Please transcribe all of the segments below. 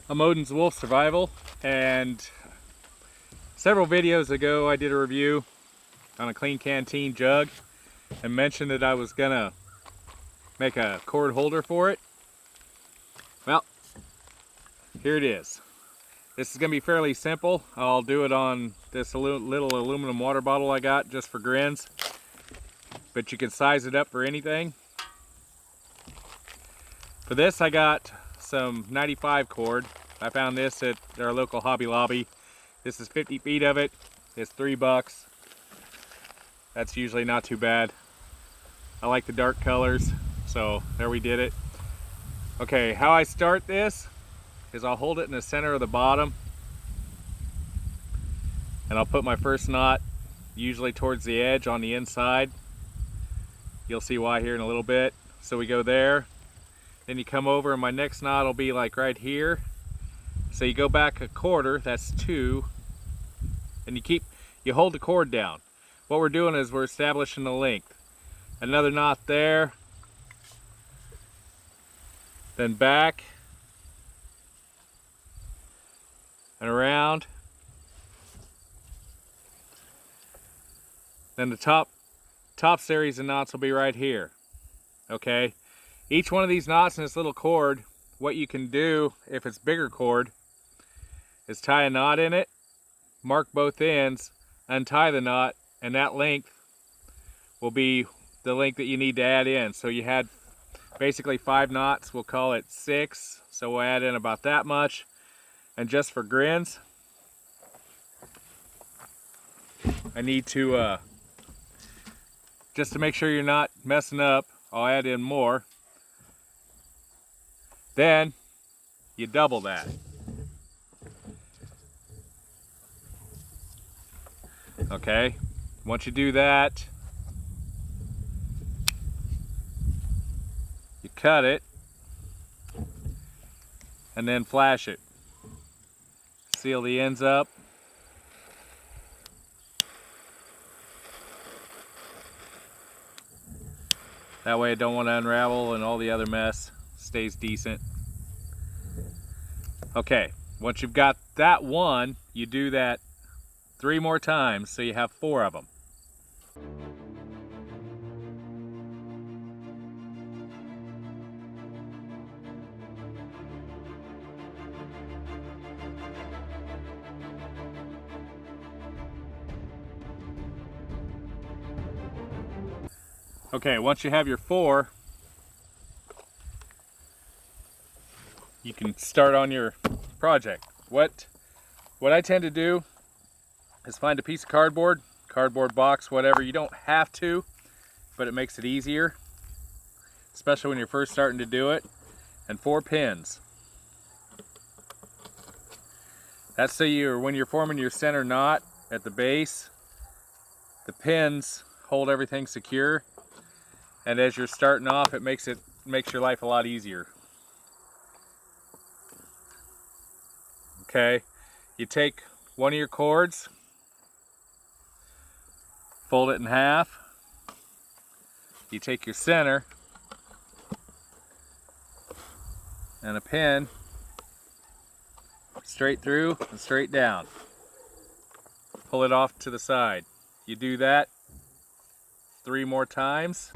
I'm Odin's Wolf Survival, and several videos ago I did a review on a clean canteen jug and mentioned that I was gonna make a cord holder for it. Well, here it is. This is gonna be fairly simple. I'll do it on this little aluminum water bottle I got just for grins, but you can size it up for anything. For this I got some 95 cord. I found this at our local Hobby Lobby. This is 50 feet of it. It's $3. That's usually not too bad. I like the dark colors, so there we did it. Okay, how I start this is I'll hold it in the center of the bottom, and I'll put my first knot usually towards the edge on the inside. You'll see why here in a little bit. So we go there. Then you come over and my next knot will be like right here. So you go back a quarter, that's 2, and you hold the cord down. What we're doing is we're establishing the length. Another knot there, then back and around. Then the top series of knots will be right here. Okay. Each one of these knots in this little cord, what you can do if it's bigger cord is tie a knot in it, mark both ends, untie the knot, and that length will be the length that you need to add in. So you had basically 5 knots, we'll call it 6, so we'll add in about that much. And just for grins, I need to, just to make sure you're not messing up, I'll add in more. Then you double that. Okay, once you do that, you cut it and then flash it. Seal the ends up. That way it don't want to unravel and all the other mess stays decent. Okay, once you've got that one, you do that 3 more times, so you have 4 of them. Okay, once you have your 4, you can start on your project. What I tend to do is find a piece of cardboard box, whatever. You don't have to, but it makes it easier, especially when you're first starting to do it. And 4 pins. That's so when you're forming your center knot at the base, the pins hold everything secure. And as you're starting off, it makes your life a lot easier. Okay, you take one of your cords, fold it in half. You take your center and a pin straight through and straight down. Pull it off to the side. You do that 3 more times.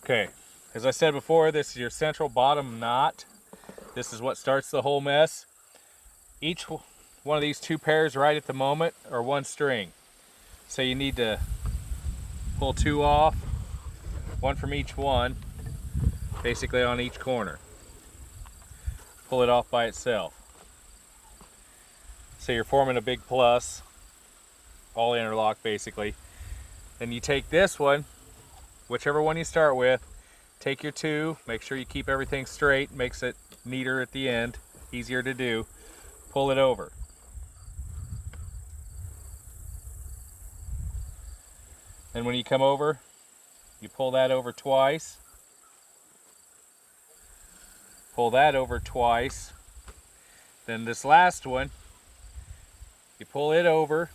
Okay, as I said before, this is your central bottom knot. This is what starts the whole mess. Each one of these 2 pairs right at the moment are 1 string. So you need to pull 2 off, 1 from each one, basically on each corner. Pull it off by itself. So you're forming a big plus, all interlocked basically. Then you take this one, whichever one you start with, take your 2, make sure you keep everything straight, makes it neater at the end, easier to do. Pull it over. And when you come over, you pull that over twice. Pull that over twice. Then this last one, you pull it over,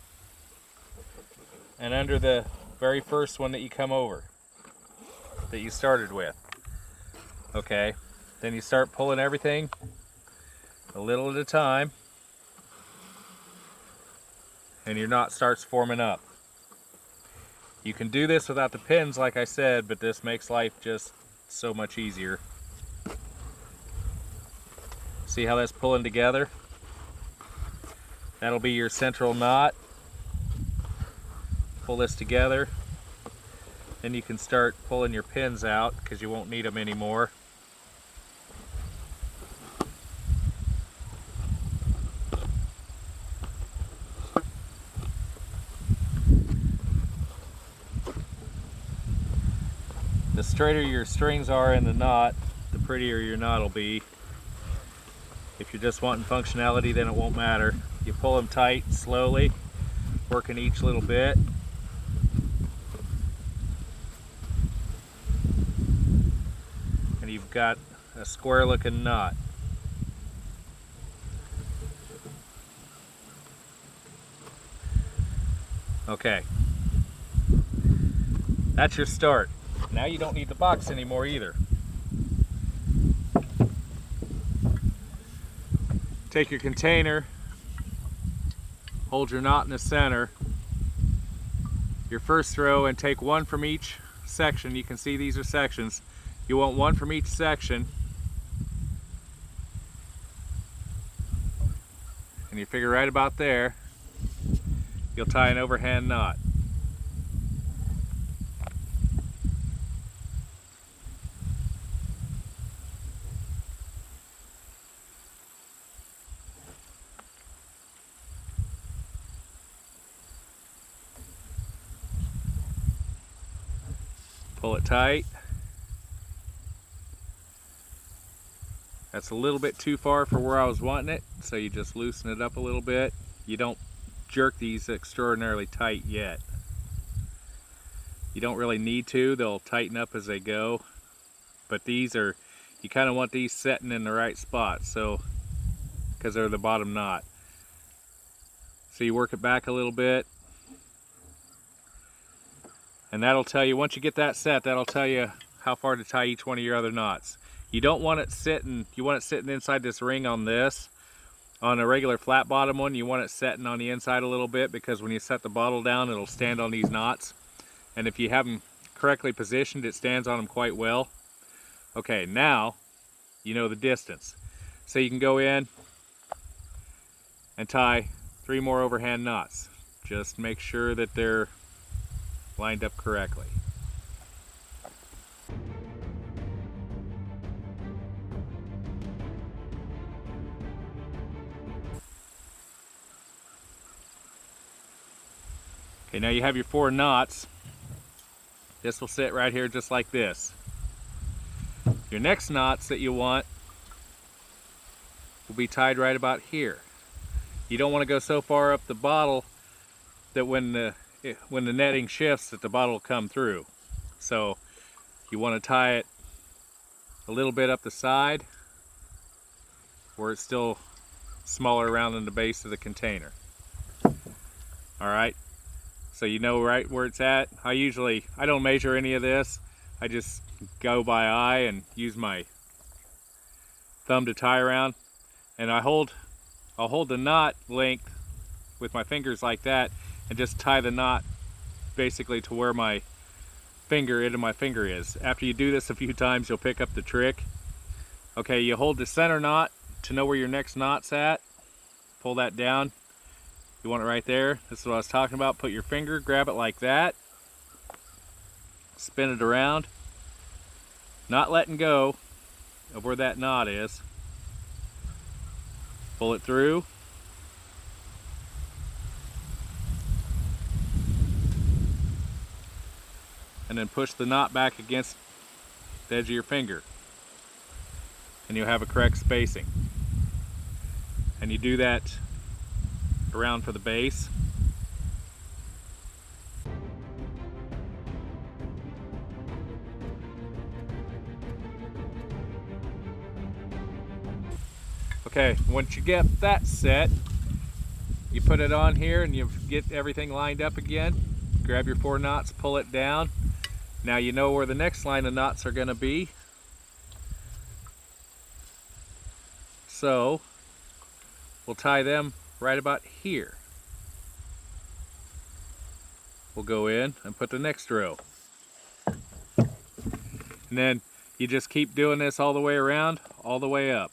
and under the very first one that you come over, that you started with. Okay, then you start pulling everything a little at a time, and your knot starts forming up. You can do this without the pins, like I said, but this makes life just so much easier. See how that's pulling together? That'll be your central knot. Pull this together. Then you can start pulling your pins out because you won't need them anymore. The straighter your strings are in the knot, the prettier your knot will be. If you're just wanting functionality, then it won't matter. You pull them tight, slowly, working each little bit. And you've got a square looking knot. Okay, that's your start. Now you don't need the box anymore either. Take your container, hold your knot in the center, your first row, and take one from each section. You can see these are sections. You want one from each section, and you figure right about there, you'll tie an overhand knot. Pull it tight. That's a little bit too far for where I was wanting it, so you just loosen it up a little bit. You don't jerk these extraordinarily tight yet. You don't really need to, they'll tighten up as they go. But these are, you kind of want these setting in the right spot, so, because they're the bottom knot. So you work it back a little bit. And that'll tell you, once you get that set, that'll tell you how far to tie each one of your other knots. You don't want it sitting, you want it sitting inside this ring on this. On a regular flat bottom one, you want it setting on the inside a little bit, because when you set the bottle down, it'll stand on these knots. And if you have them correctly positioned, it stands on them quite well. Okay, now you know the distance. So you can go in and tie 3 more overhand knots. Just make sure that they're lined up correctly. Okay, now you have your 4 knots. This will sit right here just like this. Your next knots that you want will be tied right about here. You don't want to go so far up the bottle that when the netting shifts that the bottle will come through. So you want to tie it a little bit up the side where it's still smaller around in the base of the container. Alright, so you know right where it's at. I don't measure any of this. I just go by eye and use my thumb to tie around, and I'll hold the knot length with my fingers like that, and just tie the knot basically to where my end of my finger is. After you do this a few times, you'll pick up the trick. Okay, you hold the center knot to know where your next knot's at. Pull that down. You want it right there. This is what I was talking about. Put your finger, grab it like that. Spin it around. Not letting go of where that knot is. Pull it through. And then push the knot back against the edge of your finger, and you'll have a correct spacing. And you do that around for the base. Okay, once you get that set, you put it on here and you get everything lined up again. grab your 4 knots, pull it down. Now you know where the next line of knots are going to be. So we'll tie them right about here. We'll go in and put the next row. And then you just keep doing this all the way around, all the way up.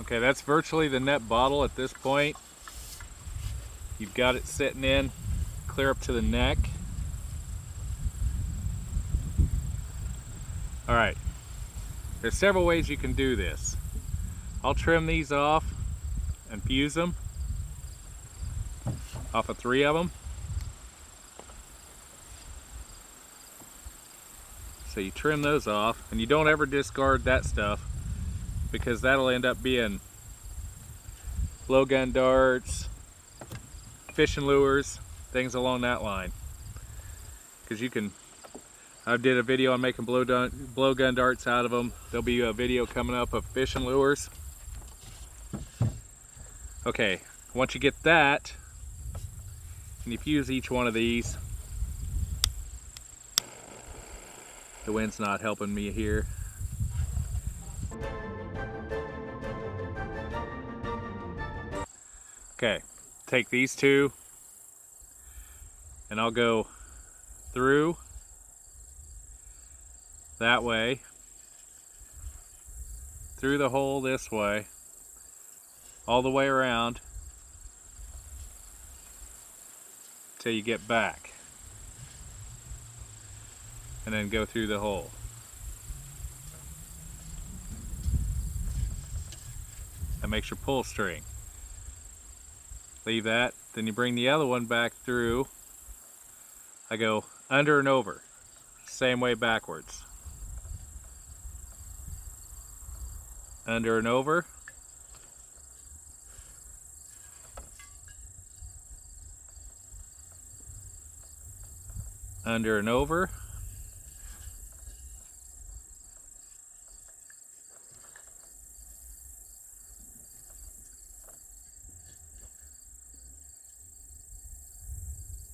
Okay, that's virtually the net bottle at this point. You've got it sitting in clear up to the neck. All right, there's several ways you can do this. I'll trim these off and fuse them off of 3 of them. So you trim those off, and you don't ever discard that stuff, because that'll end up being blowgun darts, fishing lures, things along that line. Because you can, I did a video on making blowgun darts out of them. There'll be a video coming up of fishing lures. Okay, once you get that, and you fuse each one of these, the wind's not helping me here. Okay, take these 2 and I'll go through that way, through the hole this way, all the way around till you get back, and then go through the hole. That makes your pull string. Leave that, then you bring the other one back through. I go under and over, same way backwards. Under and over. Under and over.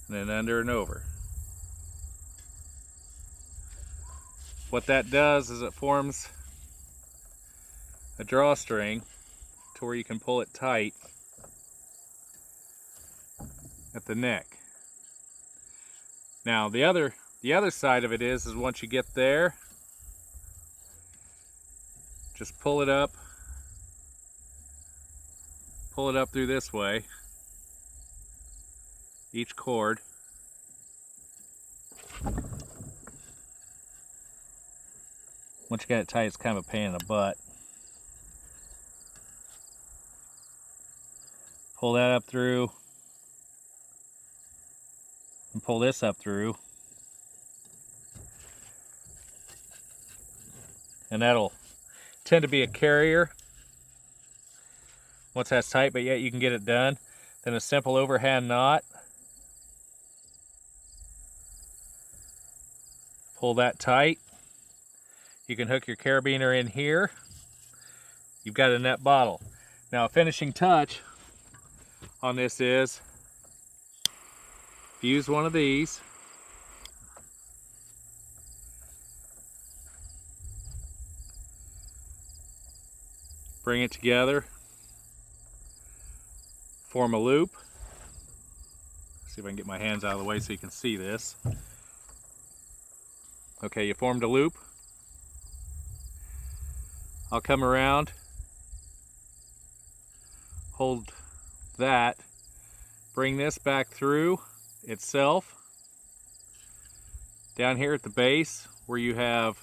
And then under and over. What that does is it forms a drawstring to where you can pull it tight at the neck. Now the other side of it is once you get there, just pull it up through this way, each cord. Once you got it tight, it's kind of a pain in the butt. Pull that up through, and pull this up through. And that'll tend to be a carrier once that's tight, but yet you can get it done. Then a simple overhand knot. Pull that tight. You can hook your carabiner in here. You've got a net bottle. Now a finishing touch on this is use one of these. Bring it together. Form a loop. See if I can get my hands out of the way so you can see this. Okay, you formed a loop. I'll come around, hold that, bring this back through itself. Down here at the base where you have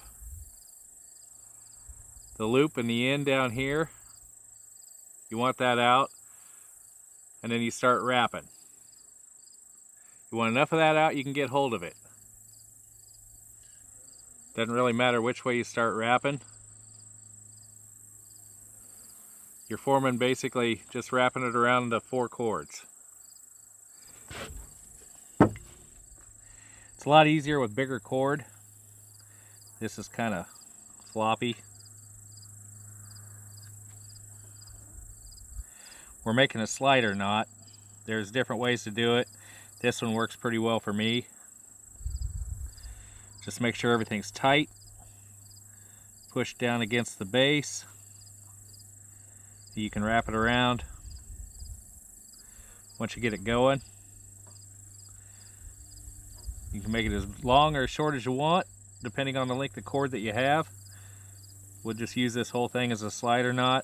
the loop and the end down here, you want that out, and then you start wrapping. You want enough of that out you can get hold of it. Doesn't really matter which way you start wrapping. You're forming basically just wrapping it around the 4 cords. It's a lot easier with bigger cord. This is kind of floppy. We're making a slider knot. There's different ways to do it. This one works pretty well for me. Just make sure everything's tight. Push down against the base. You can wrap it around once you get it going. You can make it as long or as short as you want, depending on the length of cord that you have. We'll just use this whole thing as a slider knot.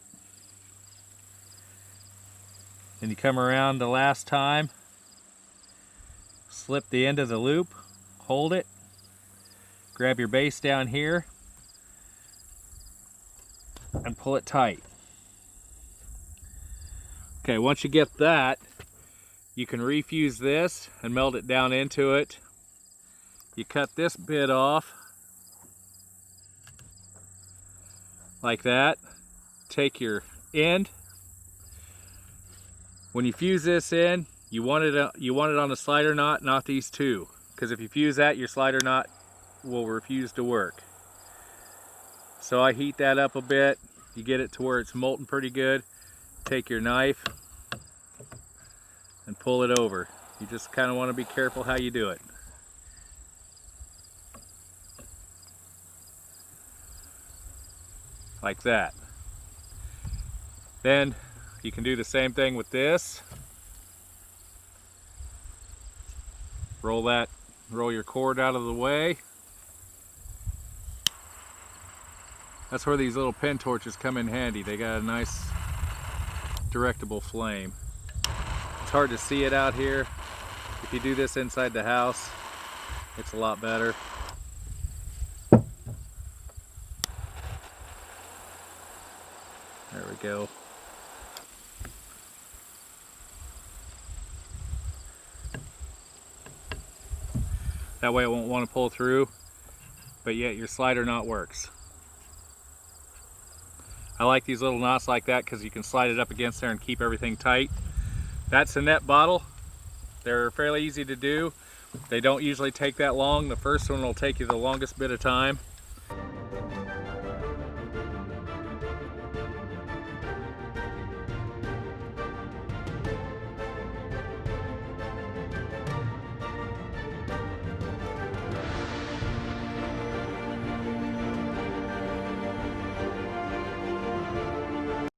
Then you come around the last time, slip the end of the loop, hold it, grab your base down here, and pull it tight. Okay, once you get that, you can refuse this and melt it down into it. You cut this bit off like that. Take your end. When you fuse this in, you want it on the slider knot, not these two, because if you fuse that, your slider knot will refuse to work. So I heat that up a bit. You get it to where it's molten pretty good. Take your knife and pull it over. You just kind of want to be careful how you do it. Like that. Then you can do the same thing with this. Roll your cord out of the way. That's where these little pen torches come in handy. They got a nice directable flame. It's hard to see it out here. If you do this inside the house, it's a lot better. There we go. That way it won't want to pull through, but yet your slider knot works. I like these little knots like that because you can slide it up against there and keep everything tight. That's a net bottle. They're fairly easy to do. They don't usually take that long. The first one will take you the longest bit of time.